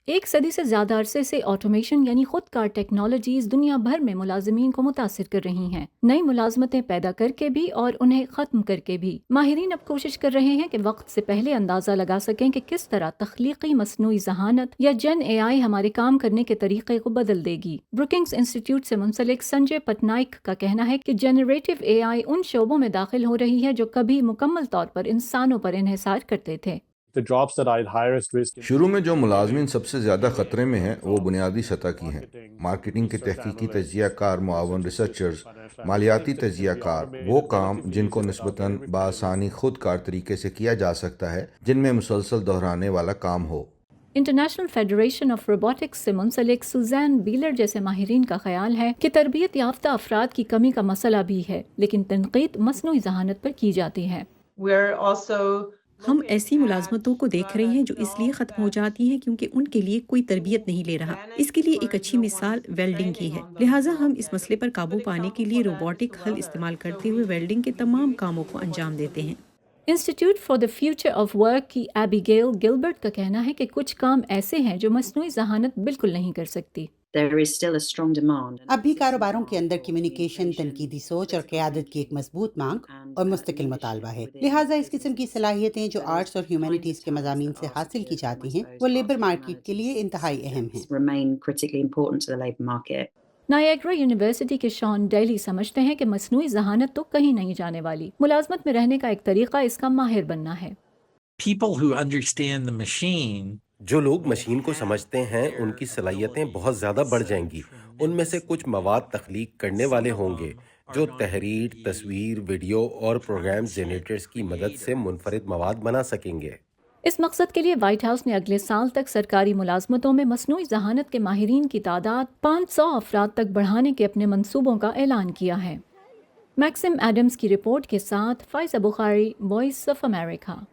ایک صدی سے زیادہ عرصے سے آٹومیشن یعنی خود کار ٹیکنالوجیز دنیا بھر میں ملازمین کو متاثر کر رہی ہیں، نئی ملازمتیں پیدا کر کے بھی اور انہیں ختم کر کے بھی۔ ماہرین اب کوشش کر رہے ہیں کہ وقت سے پہلے اندازہ لگا سکیں کہ کس طرح تخلیقی مصنوعی ذہانت یا جن اے آئی ہمارے کام کرنے کے طریقے کو بدل دے گی۔ بروکنگز انسٹیٹیوٹ سے منسلک سنجے پٹنائک کا کہنا ہے کہ جنریٹو اے آئی ان شعبوں میں داخل ہو رہی ہے جو کبھی مکمل طور پر انسانوں پر انحصار کرتے تھے۔ شروع میں جو ملازمین سب سے زیادہ خطرے میں ہیں وہ بنیادی سطح کی ہیں۔ مارکیٹنگ کے تحقیقی تجزیہ کار، معاون ریسرچرز، مالیاتی تجزیہ کار، وہ کام جن کو نسبتاً بآسانی خود کار طریقے سے کیا جا سکتا ہے، جن میں مسلسل دہرانے والا کام ہو۔ انٹرنیشنل فیڈریشن آف روبوٹکس سے منسلک سوزین بیلر جیسے ماہرین کا خیال ہے کہ تربیت یافتہ افراد کی کمی کا مسئلہ بھی ہے، لیکن تنقید مصنوعی ذہانت پر کی جاتی ہے۔ ہم ایسی ملازمتوں کو دیکھ رہے ہیں جو اس لیے ختم ہو جاتی ہیں کیونکہ ان کے لیے کوئی تربیت نہیں لے رہا۔ اس کے لیے ایک اچھی مثال ویلڈنگ کی ہے، لہٰذا ہم اس مسئلے پر قابو پانے کے لیے روبوٹک حل استعمال کرتے ہوئے ویلڈنگ کے تمام کاموں کو انجام دیتے ہیں۔ Institute for the future of work کی ایبیگیل گلبرٹ کا کہنا ہے کہ کچھ کام ایسے ہیں جو مصنوعی ذہانت بالکل نہیں کر سکتی۔ اب بھی کاروباروں کے اندر کمیونیکیشن، تنقیدی سوچ اور قیادت کی ایک مضبوط مانگ اور مستقل مطالبہ ہے، لہٰذا اس قسم کی صلاحیتیں جو آرٹس اور ہیومینٹیز کے مضامین سے حاصل کی جاتی ہیں وہ لیبر مارکیٹ کے لیے انتہائی اہم ہیں۔ نایاگرا یونیورسٹی کے شان ڈیلی سمجھتے ہیں کہ مصنوعی ذہانت تو کہیں نہیں جانے والی، ملازمت میں رہنے کا ایک طریقہ اس کا ماہر بننا ہے۔ جو لوگ مشین کو سمجھتے ہیں ان کی صلاحیتیں بہت زیادہ بڑھ جائیں گی۔ ان میں سے کچھ مواد تخلیق کرنے والے ہوں گے جو تحریر، تصویر، ویڈیو اور پروگرام جنریٹرز کی مدد سے منفرد مواد بنا سکیں گے۔ اس مقصد کے لیے وائٹ ہاؤس نے اگلے سال تک سرکاری ملازمتوں میں مصنوعی ذہانت کے ماہرین کی تعداد 500 افراد تک بڑھانے کے اپنے منصوبوں کا اعلان کیا ہے۔ میکسم ایڈمز کی رپورٹ کے ساتھ فائزہ بخاری، وائس آف امریکہ۔